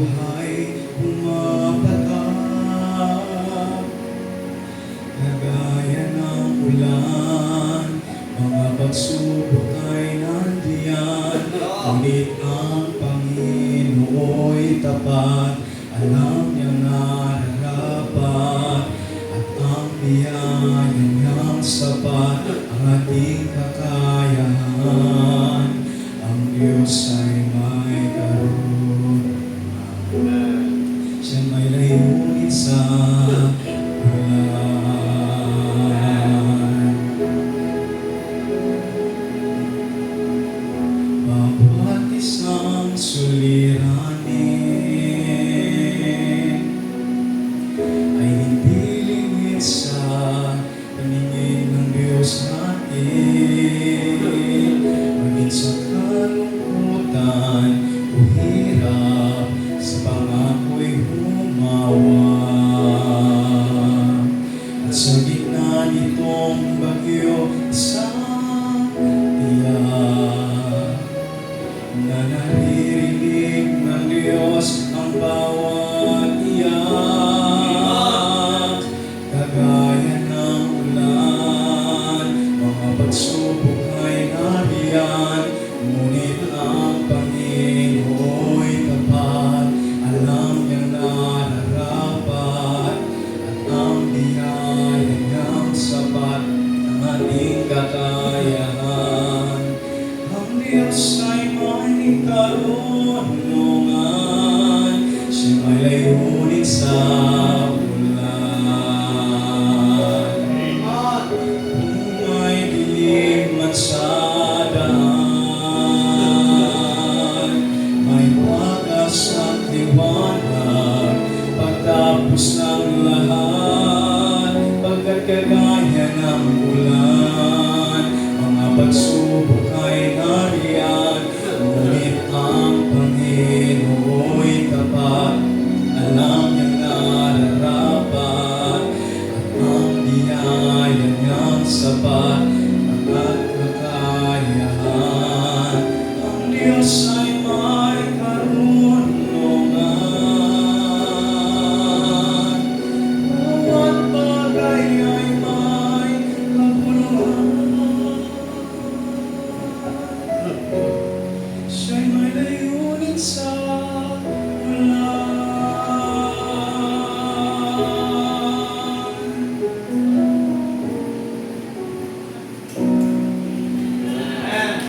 buhay pumapatak, kagaya ng ulan. Mga pagsubok ay nandiyan, ngunit ang Panginoo'y tapat. Alam niyang nararapat, at ang biyaya niyang sapat. Ang ating kakayahan, ang Diyos ay may karunia. Siya may layunin sa bulan. Bawat isang suliranin ay hindi lingid sa paningin ng Diyos natin. Maging sa kalungkutan o hirap, sa pangako'y humawak. At sa gitna nitong bagyo, isang tiyak na naririnig ng Diyos ang bawat iyak. Kagaya ng ulan, mga pagsubok ay nariyan, ngunit ang Panginoo'y tapat. Alam niyang nararapat, at ang biyaya niyang sapat. Ang ating kakayahan, ang Diyos ay may karunungan. Siya may layunin sa bulan. Kung may dilim man sa daan, may wagas at liwanag pagtapos ng